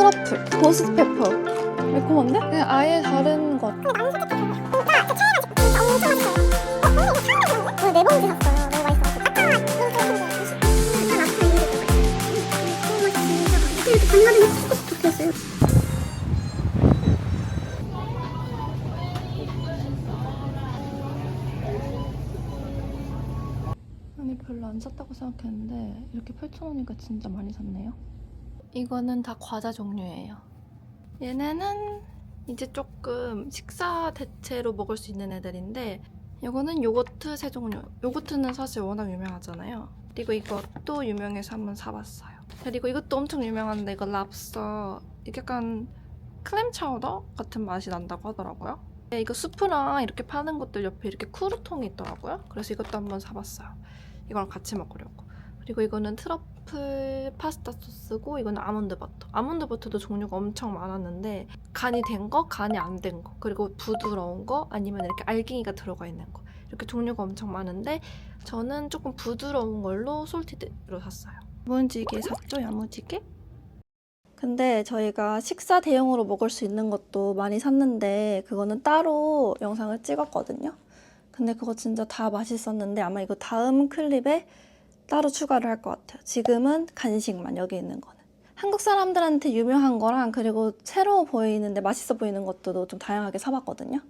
트러플, 고스트페퍼. 매콤한데? 그냥 아예 다른 것. 근데 나는 솔직히 별로야. 진짜 최애가 진짜 엄청 맛있어요. 오늘 4번째 샀어요. 너무 맛있어가지고. 아까 이렇게 반나절이 쏙쏙 적혀있어요. 아니 별로 안 샀다고 생각했는데 이렇게 펼쳐놓으니까 진짜 많이 샀네요. 이거는 다 과자 종류예요. 얘네는 이제 조금 식사 대체로 먹을 수 있는 애들인데 이거는 요거트 세 종류. 요거트는 사실 워낙 유명하잖아요. 그리고 이것도 유명해서 한번 사봤어요. 그리고 이것도 엄청 유명한데 이거 랍스터. 이게 약간 클램 차우더 같은 맛이 난다고 하더라고요. 이거 수프랑 이렇게 파는 것들 옆에 이렇게 쿠르통이 있더라고요. 그래서 이것도 한번 사봤어요. 이거랑 같이 먹으려고. 그리고 이거는 트러플 파스타 소스고 이거는 아몬드 버터. 아몬드 버터도 종류가 엄청 많았는데 간이 된 거, 간이 안 된 거, 그리고 부드러운 거, 아니면 이렇게 알갱이가 들어가 있는 거, 이렇게 종류가 엄청 많은데 저는 조금 부드러운 걸로 솔티드로 샀어요. 야무지게 샀죠, 야무지게? 근데 저희가 식사 대용으로 먹을 수 있는 것도 많이 샀는데 그거는 따로 영상을 찍었거든요. 근데 그거 진짜 다 맛있었는데 아마 이거 다음 클립에 따로 추가를 할 것 같아요. 지금은 간식만, 여기 있는 거는. 한국 사람들한테 유명한 거랑 그리고 새로워 보이는데 맛있어 보이는 것도 좀 다양하게 사봤거든요.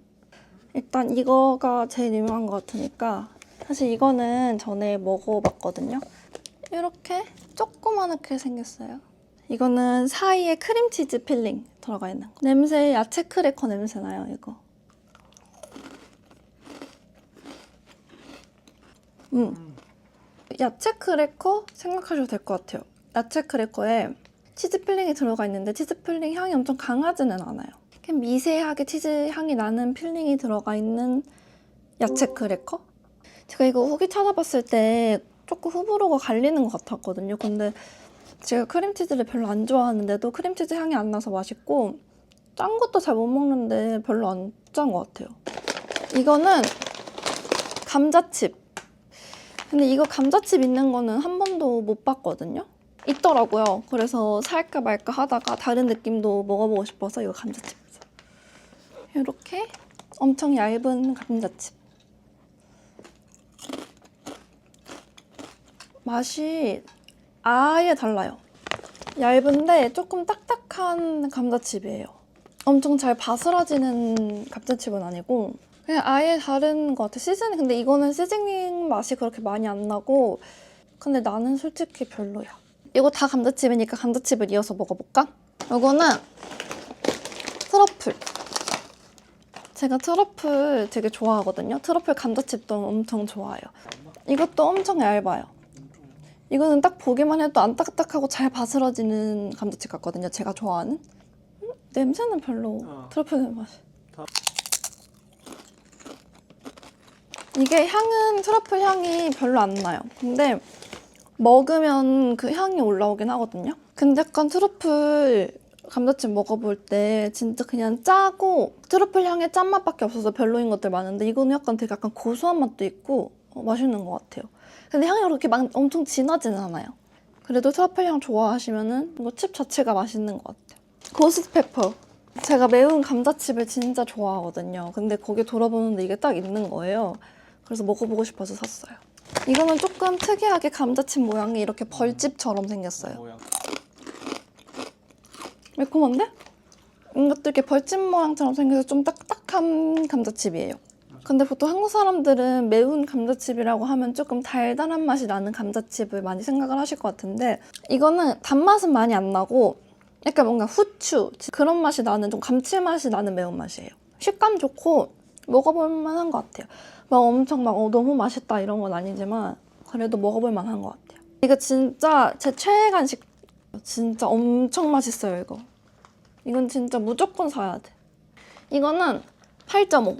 일단 이거가 제일 유명한 것 같으니까 사실 이거는 전에 먹어봤거든요. 이렇게 조그맣게 생겼어요. 이거는 사이에 크림치즈 필링 들어가 있는 거. 냄새 야채 크래커 냄새 나요, 이거. 야채 크래커 생각하셔도 될 것 같아요. 야채 크래커에 치즈 필링이 들어가 있는데 치즈 필링 향이 엄청 강하지는 않아요. 그냥 미세하게 치즈 향이 나는 필링이 들어가 있는 야채 크래커? 제가 이거 후기 찾아봤을 때 조금 호불호가 갈리는 것 같았거든요. 근데 제가 크림치즈를 별로 안 좋아하는데도 크림치즈 향이 안 나서 맛있고 짠 것도 잘 못 먹는데 별로 안 짠 것 같아요. 이거는 감자칩. 근데 이거 감자칩 있는 거는 한 번도 못 봤거든요. 있더라고요. 그래서 살까 말까 하다가 다른 느낌도 먹어보고 싶어서 이거 감자칩 샀어요. 이렇게 엄청 얇은 감자칩. 맛이 아예 달라요. 얇은데 조금 딱딱한 감자칩이에요. 엄청 잘 바스라지는 감자칩은 아니고 그냥 아예 다른 것 같아. 시즈닝. 근데 이거는 시즈닝 맛이 그렇게 많이 안 나고 근데 나는 솔직히 별로야. 이거 다 감자칩이니까 감자칩을 이어서 먹어볼까? 이거는 트러플. 제가 트러플 되게 좋아하거든요. 트러플 감자칩도 엄청 좋아해요. 이것도 엄청 얇아요. 이거는 딱 보기만 해도 안 딱딱하고 잘 바스러지는 감자칩 같거든요. 제가 좋아하는. 냄새는 별로 트러플 맛. 이게 향은 트러플 향이 별로 안 나요. 근데 먹으면 그 향이 올라오긴 하거든요. 근데 약간 트러플 감자칩 먹어볼 때 진짜 그냥 짜고 트러플 향의 짠맛밖에 없어서 별로인 것들 많은데 이거는 약간 되게 약간 고소한 맛도 있고 맛있는 것 같아요. 근데 향이 그렇게 막 엄청 진하지는 않아요. 그래도 트러플 향 좋아하시면은 이거 칩 자체가 맛있는 것 같아요. 고스트페퍼. 제가 매운 감자칩을 진짜 좋아하거든요. 근데 거기 돌아보는데 이게 딱 있는 거예요. 그래서 먹어보고 싶어서 샀어요. 이거는 조금 특이하게 감자칩 모양이 이렇게 벌집처럼 생겼어요. 매콤한데? 이것도 이렇게 벌집 모양처럼 생겨서 좀 딱딱한 감자칩이에요. 근데 보통 한국 사람들은 매운 감자칩이라고 하면 조금 달달한 맛이 나는 감자칩을 많이 생각을 하실 것 같은데 이거는 단맛은 많이 안 나고 약간 뭔가 후추 그런 맛이 나는 좀 감칠맛이 나는 매운맛이에요. 식감 좋고 먹어볼 만한 것 같아요. 막 엄청 막 너무 맛있다 이런 건 아니지만 그래도 먹어볼 만한 것 같아요. 이거 진짜 제 최애 간식. 진짜 엄청 맛있어요 이거. 이건 진짜 무조건 사야 돼. 이거는 8.5.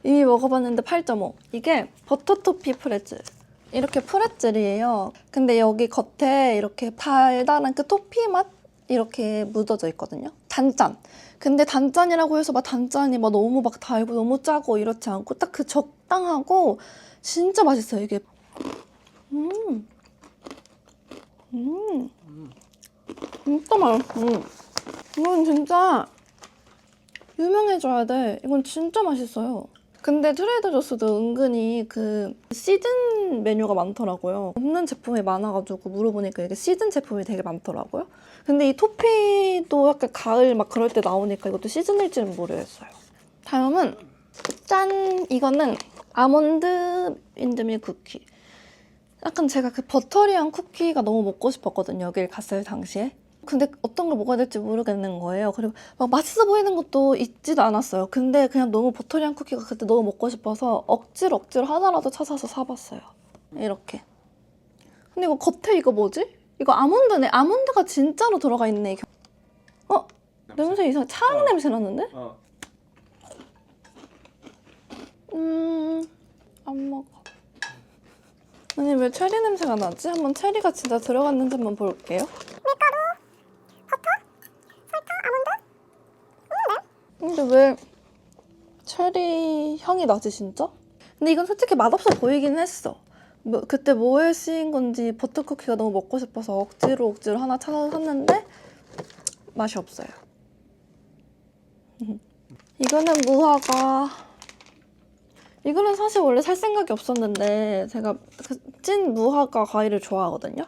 이미 먹어봤는데 8.5. 이게 버터토피 프레즐. 이렇게 프레즐이에요. 근데 여기 겉에 이렇게 달달한 그 토피 맛 이렇게 묻어져 있거든요. 단짠. 근데 단짠이라고 해서 막 단짠이 막 너무 막 달고 너무 짜고 이렇지 않고 딱 그 적당하고 진짜 맛있어요 이게. 진짜 맛있어. 이건 진짜 유명해져야 돼. 이건 진짜 맛있어요. 근데 트레이더조스도 은근히 그 시즌 메뉴가 많더라고요. 없는 제품이 많아가지고 물어보니까 이게 시즌 제품이 되게 많더라고요. 근데 이 토피도 약간 가을 막 그럴 때 나오니까 이것도 시즌일지는 모르겠어요. 다음은 짠! 이거는 아몬드 인드밀 쿠키. 약간 제가 그 버터리한 쿠키가 너무 먹고 싶었거든요. 여길 갔을 당시에. 근데 어떤 걸 먹어야 될지 모르겠는 거예요. 그리고 막 맛있어 보이는 것도 있지도 않았어요. 근데 그냥 너무 버터리한 쿠키가 그때 너무 먹고 싶어서 억지로 하나라도 찾아서 사봤어요. 이렇게. 근데 이거 겉에 이거 뭐지? 이거 아몬드네. 아몬드가 진짜로 들어가 있네. 냄새 이상해. 차랑 냄새 났는데? 안 먹어. 아니 왜 체리 냄새가 나지? 한번 체리가 진짜 들어갔는지 한번 볼게요. 근데 왜 체리 향이 나지 진짜? 근데 이건 솔직히 맛없어 보이긴 했어. 그때 뭐에 쓰인 건지 버터 쿠키가 너무 먹고 싶어서 억지로 하나 찾아서 샀는데 맛이 없어요. 이거는 무화과. 이거는 사실 원래 살 생각이 없었는데 제가 찐 무화과 과일을 좋아하거든요.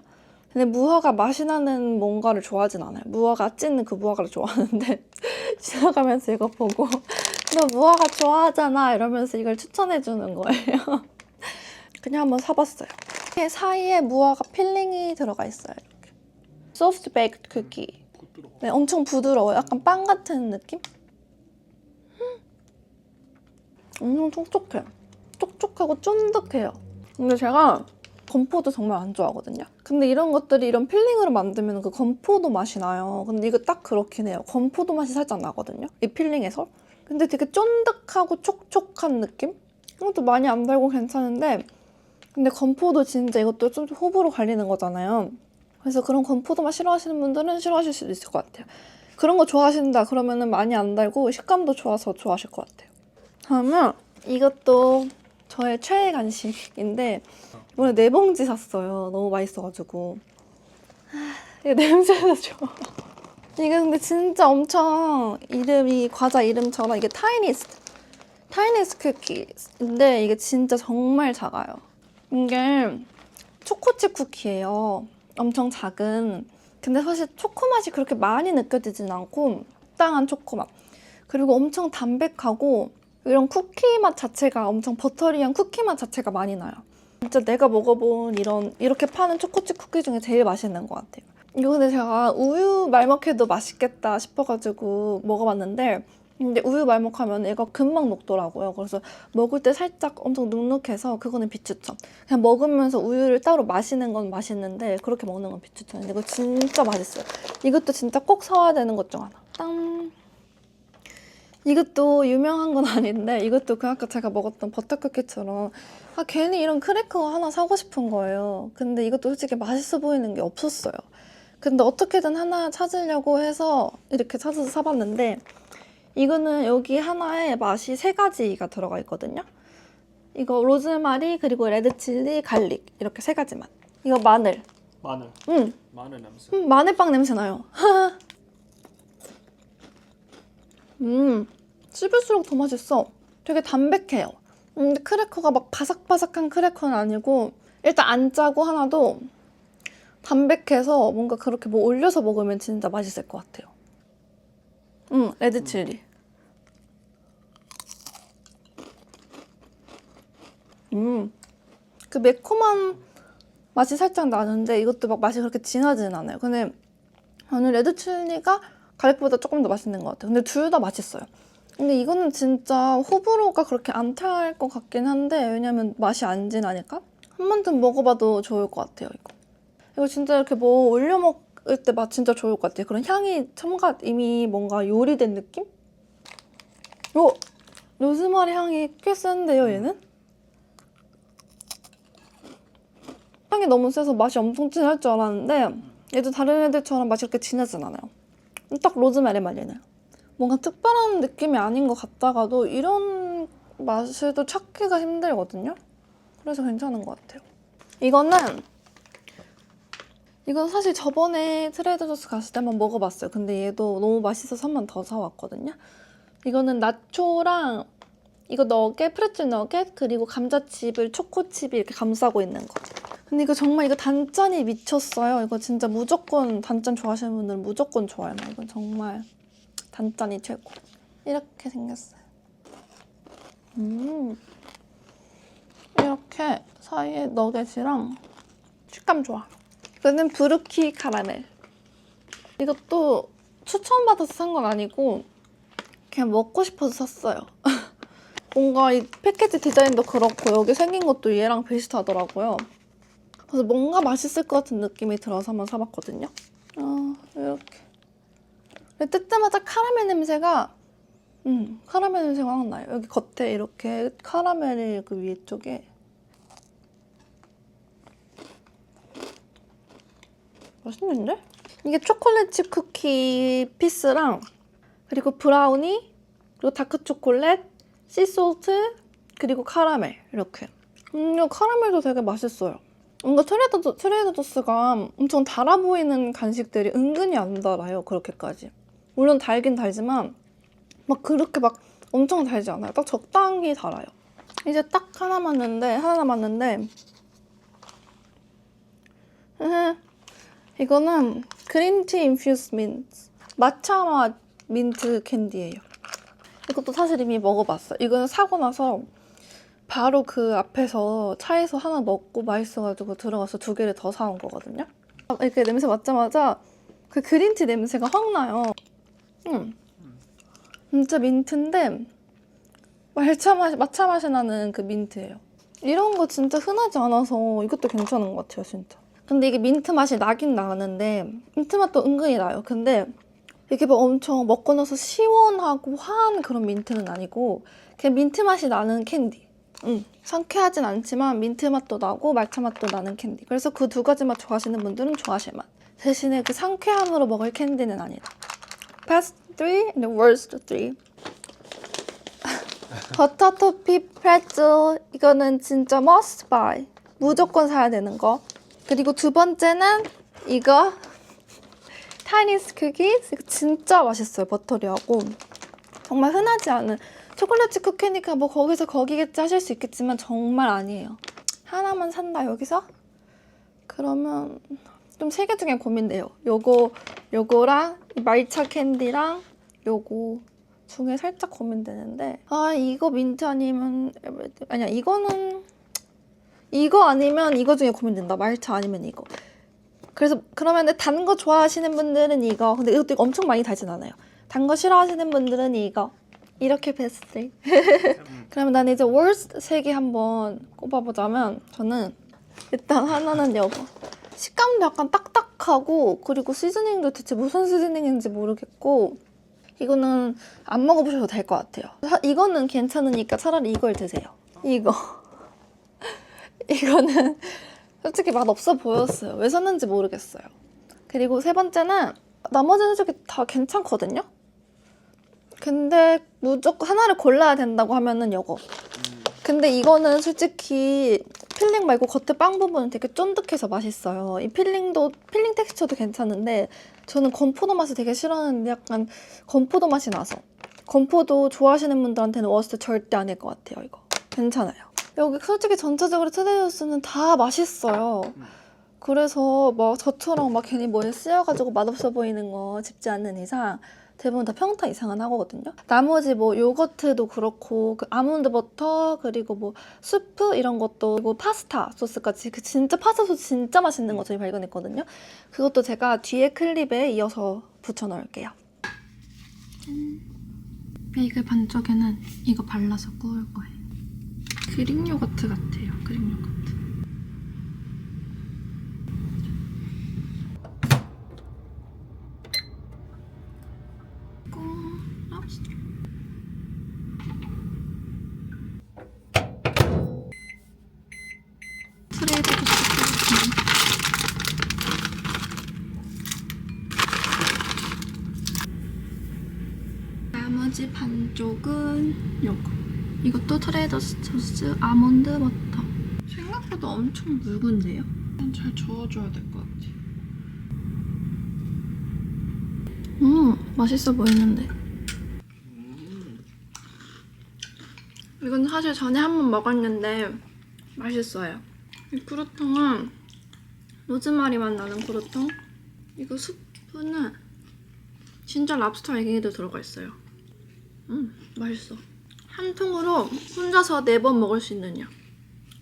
근데 무화과 맛이 나는 뭔가를 좋아하진 않아요. 무화과 찐 그 무화과를 좋아하는데 지나가면서 이거 보고 너 무화과 좋아하잖아 이러면서 이걸 추천해주는 거예요. 그냥 한번 사봤어요. 이게 사이에 무화과 필링이 들어가 있어요. 이렇게. 소프트 베이크드 쿠키. 네, 엄청 부드러워요. 약간 빵 같은 느낌? 엄청 촉촉해. 촉촉하고 쫀득해요. 근데 제가 건포도 정말 안 좋아하거든요. 근데 이런 것들이 이런 필링으로 만들면 그 건포도 맛이 나요. 근데 이거 딱 그렇긴 해요. 건포도 맛이 살짝 나거든요. 이 필링에서. 근데 되게 쫀득하고 촉촉한 느낌? 이것도 많이 안 달고 괜찮은데 근데 건포도 진짜 이것도 좀 호불호 갈리는 거잖아요. 그래서 그런 건포도 맛 싫어하시는 분들은 싫어하실 수도 있을 것 같아요. 그런 거 좋아하신다 그러면은 많이 안 달고 식감도 좋아서 좋아하실 것 같아요. 다음은 이것도 저의 최애 간식인데 이번에 4봉지 샀어요. 너무 맛있어가지고. 이게 냄새가 좋아. 이게 근데 진짜 엄청 이름이 과자 이름처럼 이게 타이니스 쿠키인데 이게 진짜 정말 작아요. 이게 초코칩 쿠키예요. 엄청 작은. 근데 사실 초코 맛이 그렇게 많이 느껴지진 않고 적당한 초코 맛. 그리고 엄청 담백하고 이런 쿠키 맛 자체가 엄청 버터리한 쿠키 맛 자체가 많이 나요. 진짜 내가 먹어본 이렇게 파는 초코칩 쿠키 중에 제일 맛있는 것 같아요. 이거 근데 제가 우유 말먹해도 맛있겠다 싶어가지고 먹어봤는데 근데 우유 말먹하면 얘가 금방 녹더라고요. 그래서 먹을 때 살짝 엄청 눅눅해서 그거는 비추천. 그냥 먹으면서 우유를 따로 마시는 건 맛있는데 그렇게 먹는 건 비추천인데 이거 진짜 맛있어요. 이것도 진짜 꼭 사와야 되는 것 중 하나. 땅! 이것도 유명한 건 아닌데 이것도 그 아까 제가 먹었던 버터쿠키처럼 괜히 이런 크래커 하나 사고 싶은 거예요. 근데 이것도 솔직히 맛있어 보이는 게 없었어요. 근데 어떻게든 하나 찾으려고 해서 이렇게 찾아서 사봤는데 이거는 여기 하나에 맛이 3가지가 들어가 있거든요. 이거 로즈마리 그리고 레드칠리 갈릭 이렇게 3가지 맛. 이거 마늘. 마늘. 응. 마늘 냄새. 마늘빵 냄새 나요. 씹을수록 더 맛있어. 되게 담백해요. 근데 크래커가 막 바삭바삭한 크래커는 아니고 일단 안 짜고 하나도 담백해서 뭔가 그렇게 뭐 올려서 먹으면 진짜 맛있을 것 같아요. 레드칠리. 그 매콤한 맛이 살짝 나는데 이것도 막 맛이 그렇게 진하지는 않아요. 근데 저는 레드칠리가 갈릭보다 조금 더 맛있는 것 같아요. 근데 둘 다 맛있어요. 근데 이거는 진짜 호불호가 그렇게 안 탈 것 같긴 한데 왜냐면 맛이 안 진하니까 한 번쯤 먹어봐도 좋을 것 같아요. 이거 진짜 이렇게 뭐 올려 먹을 때 맛 진짜 좋을 것 같아요. 그런 향이 첨가 이미 뭔가 요리된 느낌? 로즈마리 향이 꽤 센데요, 얘는? 향이 너무 세서 맛이 엄청 진할 줄 알았는데 얘도 다른 애들처럼 맛이 그렇게 진하진 않아요. 딱 로즈마리 맛이네요. 뭔가 특별한 느낌이 아닌 것 같다가도 이런 맛을 또 찾기가 힘들거든요. 그래서 괜찮은 것 같아요. 이거는 이건 사실 저번에 트레이더조스 갔을 때 한번 먹어봤어요. 근데 얘도 너무 맛있어서 한 번 더 사왔거든요. 이거는 나초랑 이거 너겟, 프레첼 너겟, 그리고 감자칩을 초코칩이 이렇게 감싸고 있는 거. 근데 이거 정말 이거 단짠이 미쳤어요. 이거 진짜 무조건 단짠 좋아하시는 분들은 무조건 좋아요. 이건 정말 단짠이 최고. 이렇게 생겼어요. 이렇게 사이에 너겟이랑 식감 좋아. 이거는 브루키 카라멜. 이것도 추천받아서 산 건 아니고 그냥 먹고 싶어서 샀어요. 뭔가 이 패키지 디자인도 그렇고 여기 생긴 것도 얘랑 비슷하더라고요. 그래서 뭔가 맛있을 것 같은 느낌이 들어서 한번 사봤거든요. 이렇게. 뜯자마자 카라멜 냄새가 카라멜 냄새가 확 나요. 여기 겉에 이렇게 카라멜이 그 위에 쪽에 맛있는데? 이게 초콜릿 칩 쿠키 피스랑 그리고 브라우니 그리고 다크 초콜릿, 씨솔트 그리고 카라멜 이렇게. 이거 카라멜도 되게 맛있어요. 뭔가 트레이더조스가 엄청 달아 보이는 간식들이 은근히 안 달아요. 그렇게까지. 물론 달긴 달지만 막 그렇게 막 엄청 달지 않아요. 딱 적당히 달아요. 이제 딱 하나 남았는데 이거는 그린티 인퓨스 민트 matcha 맛 민트 캔디예요. 이것도 사실 이미 먹어봤어요. 이거는 사고 나서 바로 그 앞에서 차에서 하나 먹고 맛있어가지고 들어가서 2개를 더 사온 거거든요. 이렇게 냄새 맡자마자 그 그린티 냄새가 확 나요. 진짜 민트인데 matcha 맛이 나는 그 민트예요. 이런 거 진짜 흔하지 않아서 이것도 괜찮은 것 같아요, 진짜. 근데 이게 민트 맛이 나긴 나는데 민트 맛도 은근히 나요. 근데 이게 막 엄청 먹고 나서 시원하고 화한 그런 민트는 아니고 그냥 민트 맛이 나는 캔디. 상쾌하진 않지만 민트 맛도 나고 말차 맛도 나는 캔디. 그래서 그 2가지 맛 좋아하시는 분들은 좋아하실 맛. 대신에 그 상쾌함으로 먹을 캔디는 아니다. Best 3 and worst 3. 버터 토피 프레첼. 이거는 진짜 must buy. 무조건 사야 되는 거. 그리고 2번째는 이거 타이니스 쿠키스. 이거 진짜 맛있어요. 버터리하고 정말 흔하지 않은 초콜릿 칩 쿠키니까 뭐 거기서 거기겠지 하실 수 있겠지만 정말 아니에요. 하나만 산다 여기서? 그러면 좀 3개 중에 고민돼요. 요거랑 말차 캔디랑 요거 중에 살짝 고민되는데 이거 민트 아니면 아니야 이거 아니면 이거 중에 고민된다. 말차 아니면 이거. 그래서 그러면 단 거 좋아하시는 분들은 이거. 근데 이것도 엄청 많이 달진 않아요. 단 거 싫어하시는 분들은 이거. 이렇게 베스트. 그러면 난 이제 worst 3개 한번 꼽아보자면 저는 일단 하나는 이거. 식감도 약간 딱딱하고 그리고 시즈닝도 대체 무슨 시즈닝인지 모르겠고 이거는 안 먹어보셔도 될 것 같아요. 이거는 괜찮으니까 차라리 이걸 드세요. 이거는 솔직히 맛없어 보였어요. 왜 샀는지 모르겠어요. 그리고 3번째는 나머지는 솔직히 다 괜찮거든요? 근데 무조건 하나를 골라야 된다고 하면은 이거. 근데 이거는 솔직히 필링 말고 겉에 빵 부분은 되게 쫀득해서 맛있어요. 이 필링 텍스처도 괜찮은데 저는 건포도 맛을 되게 싫어하는데 약간 건포도 맛이 나서 건포도 좋아하시는 분들한테는 워스트 절대 아닐 것 같아요. 이거 괜찮아요. 여기 솔직히 전체적으로 트레이더조스는 다 맛있어요. 그래서 막 저처럼 막 괜히 뭐에 쓰여가지고 맛없어 보이는 거 집지 않는 이상 대부분 다 평타 이상은 하거든요. 나머지 뭐 요거트도 그렇고 그 아몬드 버터 그리고 뭐 수프 이런 것도 그리고 파스타 소스까지 그 진짜 파스타 소스 진짜 맛있는 거 저희 발견했거든요. 그것도 제가 뒤에 클립에 이어서 붙여 넣을게요. 베이글 반쪽에는 이거 발라서 구울 거예요. 그릭 요거트 같아요. 그릭 요거트. 나머지 반쪽은 요거. 이것도 트레이더조스 아몬드 버터. 생각보다 엄청 묽은데요? 잘 저어줘야 될 것 같아요. 맛있어 보이는데. 이건 사실 전에 한 번 먹었는데 맛있어요. 이 크루통은 로즈마리 맛 나는 크루통. 이거 스프는 진짜 랍스터 애기도 들어가 있어요. 맛있어. 한 통으로 혼자서 4번 먹을 수 있는 양.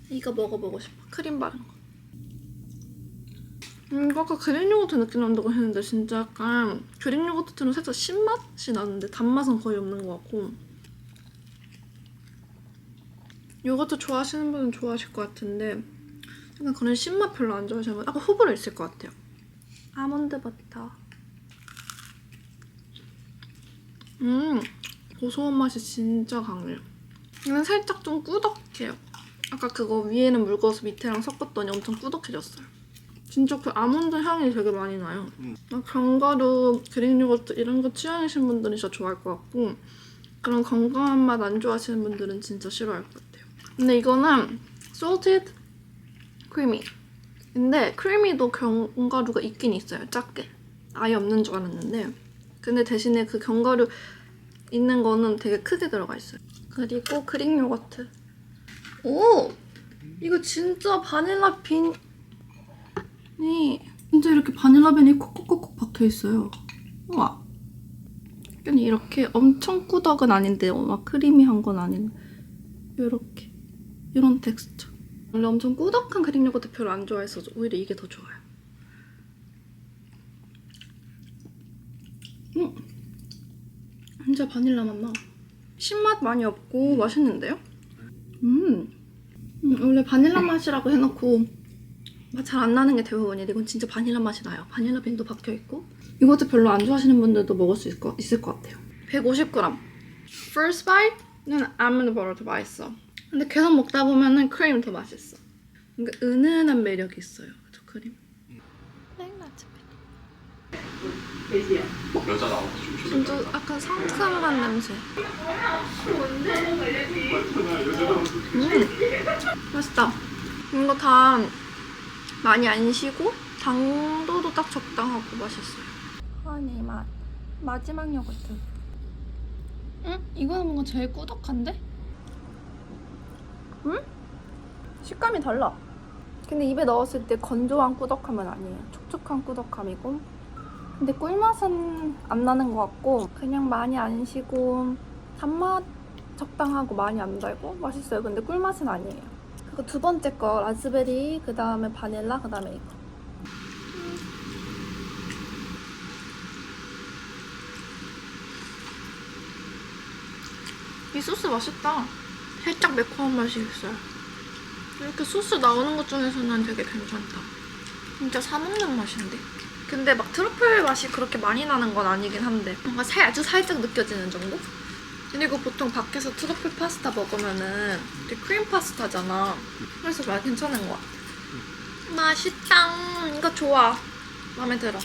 이거 먹어보고 싶어. 크림 바른 거. 이거 아까 그릭 요거트 느낌 난다고 했는데 진짜 약간 그릭 요거트처럼 살짝 신맛이 나는데 단맛은 거의 없는 것 같고. 요거트 좋아하시는 분은 좋아하실 것 같은데 약간 그런 신맛 별로 안 좋아하시는 분 약간 호불호 있을 것 같아요. 아몬드 버터. 고소한 맛이 진짜 강해요. 이건 살짝 좀 꾸덕해요. 아까 그거 위에는 묽어서 밑에랑 섞었더니 엄청 꾸덕해졌어요. 진짜 그 아몬드 향이 되게 많이 나요. 막 견과류, 그릭 요거트 이런 거 취향이신 분들은 진짜 좋아할 것 같고 그런 건강한 맛 안 좋아하시는 분들은 진짜 싫어할 것 같아요. 근데 이거는 salted creamy. 근데 크리미도 견과류가 있긴 있어요. 작게. 아예 없는 줄 알았는데 근데 대신에 그 견과류 있는 거는 되게 크게 들어가 있어요. 그리고 그릭 요거트. 오! 이거 진짜 바닐라 빈이 진짜 이렇게 바닐라 빈이 콕콕콕콕 박혀있어요. 우와. 약간 이렇게 엄청 꾸덕은 아닌데 막 크리미한 건 아닌데 이렇게 이런 텍스처. 원래 엄청 꾸덕한 그릭 요거트 별로 안 좋아해서 오히려 이게 더 좋아요. 진짜 바닐라 맛 나. 신맛 많이 없고 맛있는데요? 원래 바닐라 맛이라고 해놓고 맛 잘 안 나는 게 대부분인데 이건 진짜 바닐라 맛이 나요. 바닐라 빈도 박혀있고 이것도 별로 안 좋아하시는 분들도 먹을 수 있을 것 같아요. 150g. First bite는 아몬드 버터 더 맛있어. 근데 계속 먹다 보면은 크림 더 맛있어. 그러니까 은은한 매력이 있어요. 저 크림. 여자 나오고 좀 진짜 약간 상큼한 냄새. 맛있다. 이거 다 많이 안 시고 당도도 딱 적당하고 맛있어요. 허니 맛. 마지막 요거트. 이거는 뭔가 제일 꾸덕한데? 식감이 달라. 근데 입에 넣었을 때 건조한 꾸덕함은 아니에요. 촉촉한 꾸덕함이고 근데 꿀맛은 안 나는 것 같고 그냥 많이 안 시고 단맛 적당하고 많이 안 달고 맛있어요. 근데 꿀맛은 아니에요. 그리고 두 번째 거 라즈베리, 그 다음에 바닐라, 그 다음에 이거. 이 소스 맛있다. 살짝 매콤한 맛이 있어요. 이렇게 소스 나오는 것 중에서는 되게 괜찮다. 진짜 사 먹는 맛인데? 근데 막 트러플 맛이 그렇게 많이 나는 건 아니긴 한데 뭔가 아주 살짝 느껴지는 정도? 그리고 보통 밖에서 트러플 파스타 먹으면은 이게 크림 파스타잖아. 그래서 맛 괜찮은 것 같아. 맛있다. 이거 좋아. 마음에 들어.